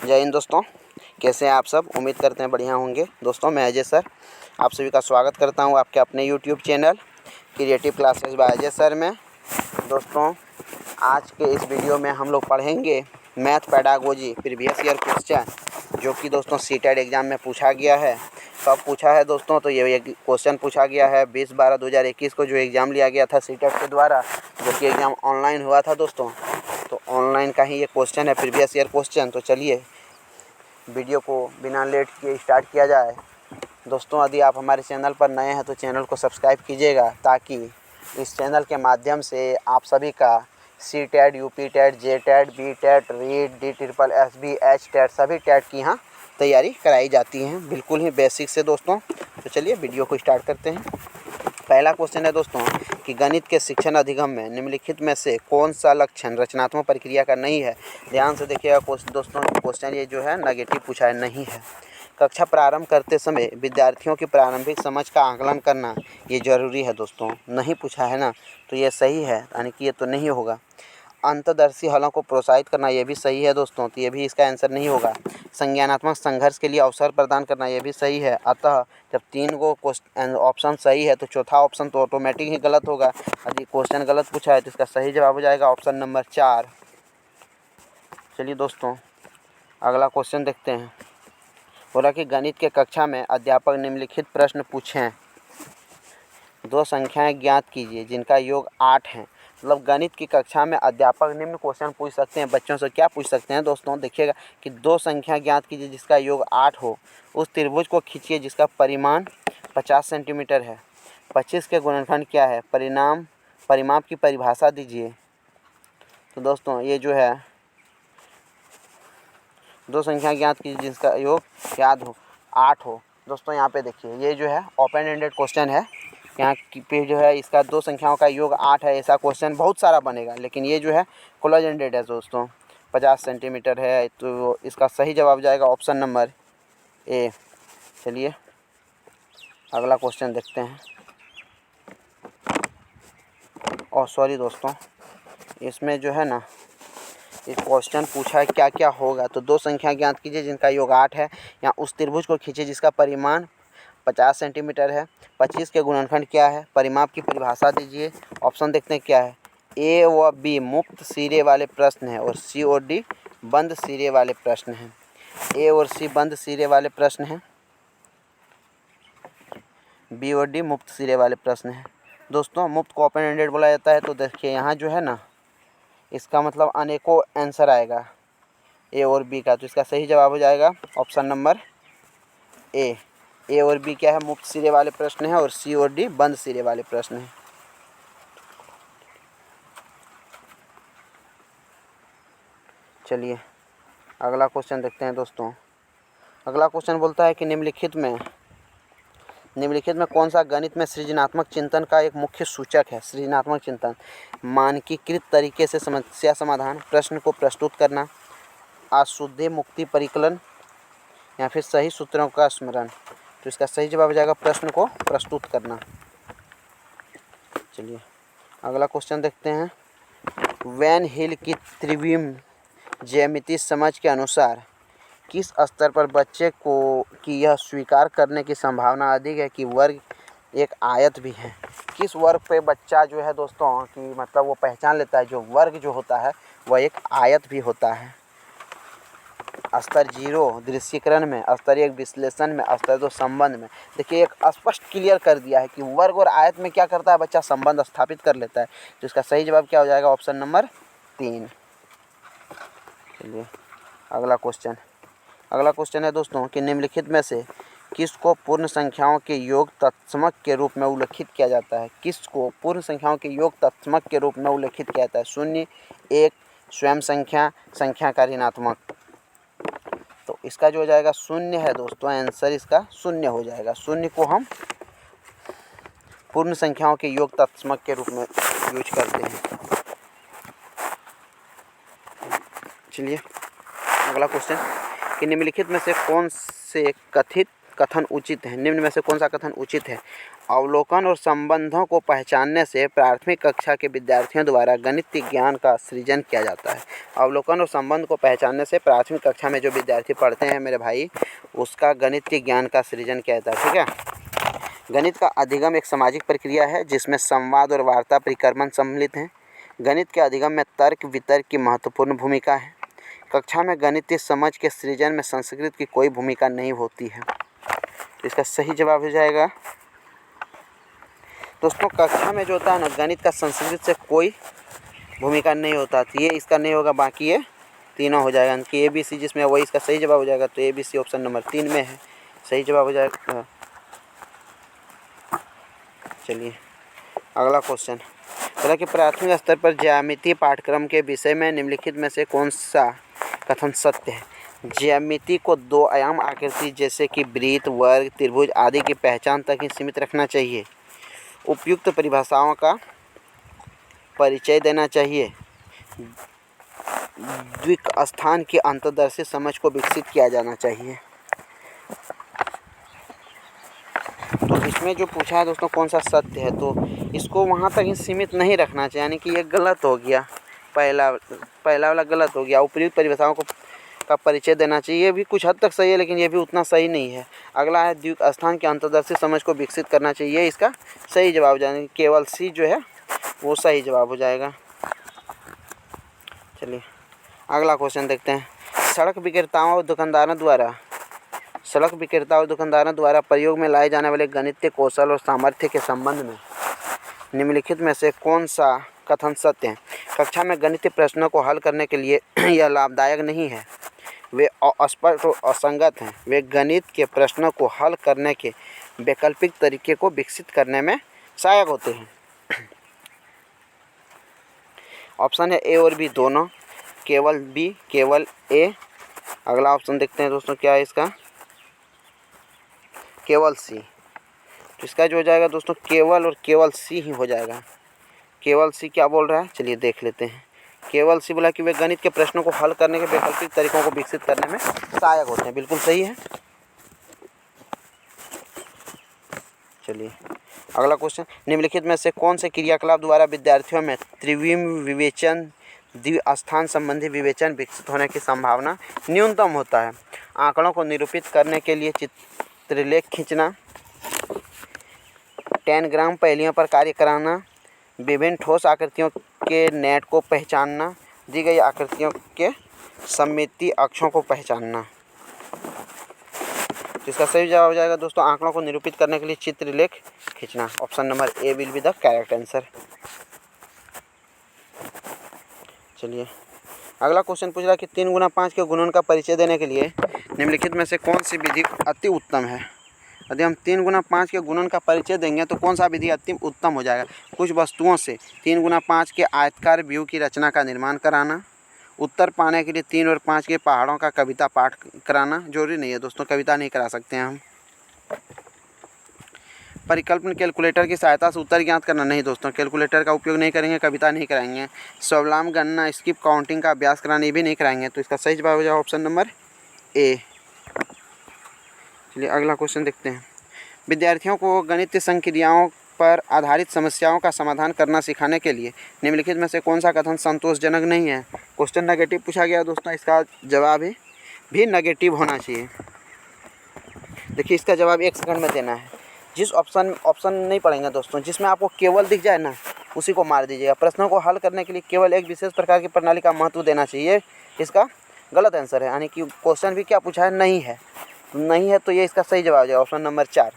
जय हिंद दोस्तों, कैसे हैं आप सब। उम्मीद करते हैं बढ़िया होंगे। दोस्तों मैं अजय सर आप सभी का स्वागत करता हूं आपके अपने YouTube channel creative classes bye Ajay sir में। दोस्तों आज के इस वीडियो में हम लोग पढ़ेंगे math pedagogy previous year question, जो कि दोस्तों सीटेट एग्ज़ाम में पूछा गया है। कब पूछा है दोस्तों, तो ये क्वेश्चन पूछा गया है 20/12/2021 को जो एग्ज़ाम लिया गया था सीटेट के द्वारा, जो कि एग्ज़ाम ऑनलाइन हुआ था दोस्तों। तो ऑनलाइन का ही ये क्वेश्चन है, प्रीवियस ईयर क्वेश्चन। तो चलिए वीडियो को बिना लेट किए स्टार्ट किया जाए। दोस्तों यदि आप हमारे चैनल पर नए हैं तो चैनल को सब्सक्राइब कीजिएगा, ताकि इस चैनल के माध्यम से आप सभी का CTET, UPTET, JTET, बीटेट, REET, DSSS, HTET सभी टेट की यहाँ तैयारी कराई जाती हैं, बिल्कुल ही बेसिक से दोस्तों। तो चलिए वीडियो को स्टार्ट करते हैं। पहला क्वेश्चन है दोस्तों कि गणित के शिक्षण अधिगम में निम्नलिखित में से कौन सा लक्षण रचनात्मक प्रक्रिया का नहीं है। ध्यान से देखिएगा दोस्तों, क्वेश्चन ये जो है नेगेटिव पूछा है, नहीं है। कक्षा प्रारंभ करते समय विद्यार्थियों की प्रारंभिक समझ का आकलन करना ये ज़रूरी है दोस्तों। नहीं पूछा है ना, तो ये सही है, यानी कि ये तो नहीं होगा। अंतर्दर्शी हलों को प्रोत्साहित करना ये भी सही है दोस्तों, तो ये भी इसका आंसर नहीं होगा। संज्ञानात्मक संघर्ष के लिए अवसर प्रदान करना ये भी सही है। अतः जब 3 को ऑप्शन सही है तो चौथा ऑप्शन तो ऑटोमेटिक ही गलत होगा। यदि क्वेश्चन गलत पूछा है तो इसका सही जवाब हो जाएगा ऑप्शन नंबर 4। चलिए दोस्तों अगला क्वेश्चन देखते हैं। बोला कि गणित के कक्षा में अध्यापक निम्नलिखित प्रश्न पूछें। 2 संख्याएं ज्ञात कीजिए जिनका योग 8 है। मतलब गणित की कक्षा में अध्यापक निम्न क्वेश्चन पूछ सकते हैं बच्चों से। क्या पूछ सकते हैं दोस्तों, देखिएगा कि 2 संख्या ज्ञात कीजिए जिसका योग 8 हो। उस त्रिभुज को खींचिए जिसका परिमाण 50 सेंटीमीटर है। 25 के गुणनखंड क्या है, परिमाप की परिभाषा दीजिए। तो दोस्तों ये जो है 2 संख्या ज्ञात कीजिए जिसका योग याद हो 8 हो। दोस्तों यहाँ पे देखिए ये जो है ओपन एंडेड क्वेश्चन है। यहाँ पे जो है इसका 2 संख्याओं का योग 8 है, ऐसा क्वेश्चन बहुत सारा बनेगा, लेकिन ये जो है क्लोज एंडेड है दोस्तों। 50 सेंटीमीटर है, तो इसका सही जवाब जाएगा ऑप्शन नंबर ए। चलिए अगला क्वेश्चन देखते हैं। और सॉरी दोस्तों, इसमें जो है ना एक क्वेश्चन पूछा है क्या क्या होगा। तो 2 संख्या ज्ञात कीजिए जिनका योग 8 है। यहाँ उस त्रिभुज को खींचे जिसका परिमाण 50 सेंटीमीटर है। 25 के गुणनखंड क्या है, परिमाप की परिभाषा दीजिए। ऑप्शन देखते हैं क्या है। ए व बी मुक्त सिरे वाले प्रश्न है और सी और डी बंद सिरे वाले प्रश्न हैं। ए और सी बंद सिरे वाले प्रश्न हैं, बी और डी मुक्त सिरे वाले प्रश्न हैं। दोस्तों मुक्त को ओपन एंडेड बोला जाता है। तो देखिए यहाँ जो है ना, इसका मतलब अनेकों आंसर आएगा ए और बी का। तो इसका सही जवाब हो जाएगा ऑप्शन नंबर ए। ए और बी क्या है, मुक्त सिरे वाले प्रश्न है, और सी और डी बंद सिरे वाले प्रश्न हैं। चलिए अगला क्वेश्चन देखते हैं दोस्तों। अगला क्वेश्चन बोलता है कि निम्नलिखित में कौन सा गणित में सृजनात्मक चिंतन का एक मुख्य सूचक है। सृजनात्मक चिंतन मानकीकृत तरीके से समस्या समाधान, प्रश्न को प्रस्तुत करना, अशुद्धि मुक्ति परिकलन, या फिर सही सूत्रों का स्मरण। तो इसका सही जवाब हो जाएगा प्रश्न को प्रस्तुत करना। चलिए अगला क्वेश्चन देखते हैं। वैन हिल की त्रिविम ज्यामिति समझ के अनुसार किस स्तर पर बच्चे को कि यह स्वीकार करने की संभावना अधिक है कि वर्ग एक आयत भी है। किस वर्ग पे बच्चा जो है दोस्तों कि मतलब वो पहचान लेता है जो वर्ग जो होता है वह एक आयत भी होता है। स्तर 0 दृश्यीकरण में, स्तर 1 विश्लेषण में, स्तर 2 संबंध में। देखिए एक स्पष्ट क्लियर कर दिया है कि वर्ग और आयत में क्या करता है बच्चा, संबंध स्थापित कर लेता है। तो इसका सही जवाब क्या हो जाएगा ऑप्शन नंबर 3। चलिए अगला क्वेश्चन है दोस्तों कि निम्नलिखित में से किसको पूर्ण संख्याओं के योग तत्समक के रूप में उल्लेखित किया जाता है। किसको पूर्ण संख्याओं के योग तत्समक के रूप में उल्लेखित किया जाता है। 0, 1, स्वयं संख्या का ऋणात्मक। तो इसका जो हो जाएगा 0 है दोस्तों, आंसर इसका 0 हो जाएगा। 0 को हम पूर्ण संख्याओं के योग तत्समक के रूप में यूज करते हैं। चलिए अगला क्वेश्चन कि निम्नलिखित में से कौन से कथित कथन उचित है? निम्न में से कौन सा कथन उचित है? अवलोकन और संबंधों को पहचानने से प्राथमिक कक्षा के विद्यार्थियों द्वारा गणितीय ज्ञान का सृजन किया जाता है। अवलोकन और संबंध को पहचानने से प्राथमिक कक्षा में जो विद्यार्थी पढ़ते हैं मेरे भाई, उसका गणितीय ज्ञान का सृजन किया जाता है। ठीक है। गणित का अधिगम एक सामाजिक प्रक्रिया है जिसमें संवाद और वार्ता परिक्रमण सम्मिलित हैं। गणित के अधिगम में तर्क वितर्क की महत्वपूर्ण भूमिका है। कक्षा में गणितीय समझ के सृजन में संस्कृत की कोई भूमिका नहीं होती है। तो इसका सही जवाब हो जाएगा दोस्तों, कक्षा में जो होता है ना, गणित का संस्कृत से कोई भूमिका नहीं होता। तो ये इसका नहीं होगा, बाकी ये तीनों हो जाएगा कि ABC जिसमें वही इसका सही जवाब हो जाएगा। तो ABC ऑप्शन नंबर 3 में है, सही जवाब हो जाएगा। चलिए अगला क्वेश्चन बोला कि प्राथमिक स्तर पर ज्यामिति पाठ्यक्रम के विषय में निम्नलिखित में से कौन सा कथन सत्य है? ज्यामिति को 2 आयाम आकृति जैसे कि वृत्त, वर्ग, त्रिभुज आदि की पहचान तक ही सीमित रखना चाहिए। उपयुक्त परिभाषाओं का परिचय देना चाहिए। द्विक स्थान की अंतर्दर्शी समझ को विकसित किया जाना चाहिए। तो इसमें जो पूछा है दोस्तों कौन सा सत्य है, तो इसको वहाँ तक ही सीमित नहीं रखना चाहिए, यानी कि ये गलत हो गया। पहला वाला गलत हो गया। उपयुक्त परिभाषाओं को का परिचय देना चाहिए, ये भी कुछ हद तक सही है, लेकिन ये भी उतना सही नहीं है। अगला है द्विक स्थान की अंतर्दर्शी समझ को विकसित करना चाहिए, इसका सही जवाब हो जाएगा। केवल C जो है वो सही जवाब हो जाएगा। चलिए अगला क्वेश्चन देखते हैं। सड़क विक्रेताओं और दुकानदारों द्वारा प्रयोग में लाए जाने वाले गणितीय कौशल और सामर्थ्य के संबंध में निम्नलिखित में से कौन सा कथन सत्य है? कक्षा में गणितीय प्रश्नों को हल करने के लिए यह लाभदायक नहीं है, वे अस्पष्ट और असंगत हैं। वे गणित के प्रश्नों को हल करने के वैकल्पिक तरीके को विकसित करने में सहायक होते हैं। ऑप्शन है A और B दोनों, केवल B, केवल A। अगला ऑप्शन देखते हैं दोस्तों क्या है इसका, केवल C। तो इसका जो हो जाएगा दोस्तों केवल और केवल C ही हो जाएगा। केवल C क्या बोल रहा है, चलिए देख लेते हैं। केवल C बोला कि वे गणित के प्रश्नों को हल करने के वैकल्पिक तरीकों को विकसित करने में सहायक होते हैं, बिल्कुल सही है। चलिए अगला क्वेश्चन, निम्नलिखित में से कौन से क्रियाकलाप द्वारा विद्यार्थियों में त्रिविम विवेचन द्विस्थान संबंधी विवेचन विकसित होने की संभावना न्यूनतम होता है? आंकड़ों को निरूपित करने के लिए चित्रलेख खींचना, टेनग्राम पहेलियों पर कार्य कराना, विभिन्न ठोस आकृतियों के नेट को पहचानना, दी गई आकृतियों के सममितीय अक्षों को पहचानना। तो इसका सही जवाब हो जाएगा दोस्तों आंकड़ों को निरूपित करने के लिए चित्रलेख खींचना। Option number A will be the correct answer. चलिए अगला क्वेश्चन पूछ रहा है कि 3 गुना 5 के गुणन का परिचय देने के लिए निम्नलिखित में से कौन सी विधि अति उत्तम है? यदि हम 3 गुना 5 के गुणन का परिचय देंगे तो कौन सा विधि अति उत्तम हो जाएगा? कुछ वस्तुओं से 3 गुना 5 के आयताकार व्यू की रचना का निर्माण कराना, उत्तर पाने के लिए 3 और 5 के पहाड़ों का कविता पाठ कराना। जरूरी नहीं है दोस्तों, कविता नहीं करा सकते हैं हम। परिकल्पन कैलकुलेटर की सहायता से उत्तर ज्ञात करना, नहीं दोस्तों, कैलकुलेटर का उपयोग नहीं करेंगे, कविता नहीं कराएंगे। स्वावलंब गणना, स्किप काउंटिंग का अभ्यास कराना, ये भी नहीं कराएंगे। तो इसका सही जवाब हो जाएगा ऑप्शन नंबर A। चलिए अगला क्वेश्चन देखते हैं। विद्यार्थियों को गणितीय संक्रियाओं पर आधारित समस्याओं का समाधान करना सिखाने के लिए निम्नलिखित में से कौन सा कथन संतोषजनक नहीं है? क्वेश्चन नेगेटिव पूछा गया दोस्तों, इसका जवाब भी नेगेटिव होना चाहिए। देखिए इसका जवाब 1 सेकंड में देना है। जिस ऑप्शन नहीं पढ़ेंगे दोस्तों, जिसमें आपको केवल दिख जाए ना उसी को मार दीजिएगा। प्रश्नों को हल करने के लिए केवल एक विशेष प्रकार की प्रणाली का महत्व देना चाहिए, इसका गलत आंसर है। यानी कि क्वेश्चन भी क्या पूछा है, नहीं है। नहीं है तो ये इसका सही जवाब है ऑप्शन नंबर 4।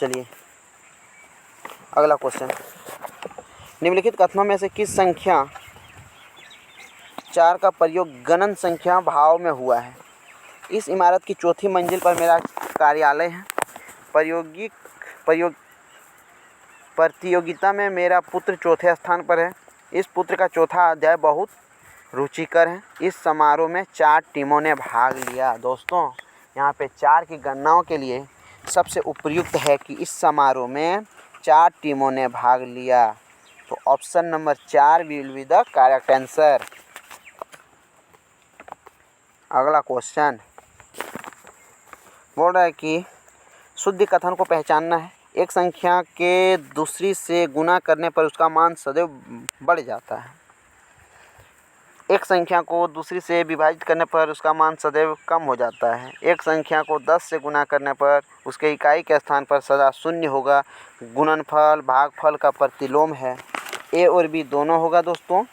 चलिए अगला क्वेश्चन, निम्नलिखित कथनों में से किस संख्या 4 का प्रयोग गणन संख्या भाव में हुआ है? इस इमारत की 4थी मंजिल पर मेरा कार्यालय है। प्रतियोगिता में मेरा पुत्र 4थे स्थान पर है। इस पुत्र का 4था अध्याय बहुत रुचिकर है। इस समारोह में 4 टीमों ने भाग लिया। दोस्तों यहाँ पे 4 की गणनाओं के लिए सबसे उपयुक्त है कि इस समारोह में 4 टीमों ने भाग लिया। तो option number 4 will be the correct answer. अगला क्वेश्चन, बोल रहा है कि शुद्ध कथन को पहचानना है। एक संख्या के दूसरी से गुना करने पर उसका मान सदैव बढ़ जाता है। एक संख्या को दूसरी से विभाजित करने पर उसका मान सदैव कम हो जाता है। एक संख्या को 10 से गुना करने पर उसके इकाई के स्थान पर सदा शून्य होगा। गुणनफल भागफल का प्रतिलोम है। ए और बी दोनों होगा दोस्तों।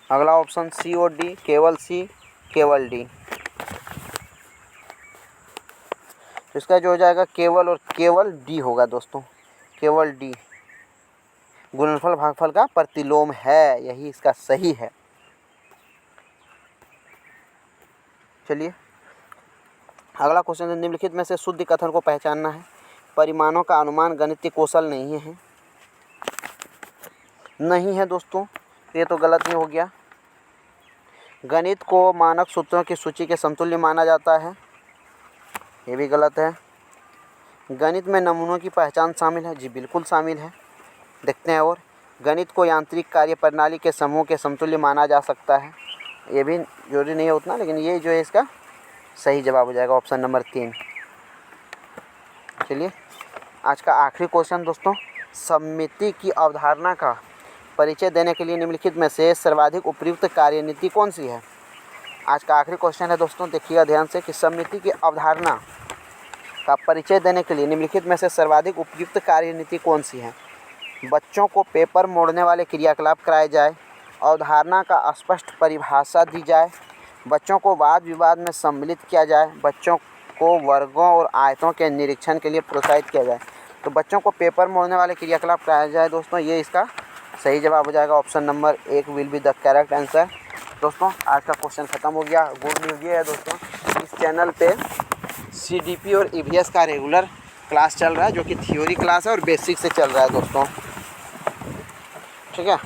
अगला ऑप्शन सी और डी, केवल सी केवल डी। इसका जो हो जाएगा केवल और केवल डी होगा दोस्तों, केवल डी। गुणनफल भागफल का प्रतिलोम है, यही इसका सही है। चलिए अगला क्वेश्चन है, निम्नलिखित में से शुद्ध कथन को पहचानना है। परिमाणों का अनुमान गणितीय कौशल नहीं है। नहीं है दोस्तों, ये तो गलत ही हो गया। गणित को मानक सूत्रों की सूची के समतुल्य माना जाता है, ये भी गलत है। गणित में नमूनों की पहचान शामिल है, जी बिल्कुल शामिल है। देखते हैं और गणित को यांत्रिक कार्य प्रणाली के समूह के समतुल्य माना जा सकता है, ये भी जरूरी नहीं है उतना, लेकिन ये जो है इसका सही जवाब हो जाएगा ऑप्शन नंबर 3। चलिए आज का आखिरी क्वेश्चन दोस्तों, सममिति की अवधारणा का परिचय देने के लिए निम्नलिखित में से सर्वाधिक उपयुक्त कार्यनीति कौन सी है। आज का आखिरी क्वेश्चन है दोस्तों, देखिएगा ध्यान से कि सममिति की अवधारणा का परिचय देने के लिए निम्नलिखित में से सर्वाधिक उपयुक्त कार्यनीति कौन सी है। बच्चों को पेपर मोड़ने वाले क्रियाकलाप कराए जाए, अवधारणा का स्पष्ट परिभाषा दी जाए, बच्चों को वाद विवाद में सम्मिलित किया जाए, बच्चों को वर्गों और आयतों के निरीक्षण के लिए प्रोत्साहित किया जाए। तो बच्चों को पेपर मोड़ने वाले क्रियाकलाप कराया जाए दोस्तों, ये इसका सही जवाब हो जाएगा। Option number 1 will be the correct answer. दोस्तों आज का क्वेश्चन ख़त्म हो गया। गुड न्यूज़ ये है दोस्तों, इस चैनल पे CDP और EVS का रेगुलर क्लास चल रहा है, जो कि थ्योरी क्लास है और बेसिक से चल रहा है दोस्तों, ठीक है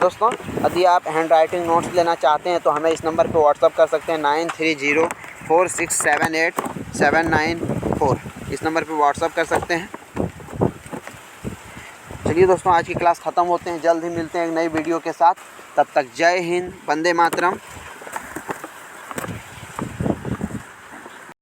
दोस्तों। यदि आप हैंड राइटिंग नोट्स लेना चाहते हैं तो हमें इस नंबर पे व्हाट्सअप कर सकते हैं 9304678794। इस नंबर पे व्हाट्सअप कर सकते हैं। चलिए दोस्तों आज की क्लास ख़त्म होते हैं, जल्द ही मिलते हैं एक नई वीडियो के साथ। तब तक जय हिंद, वंदे मातरम।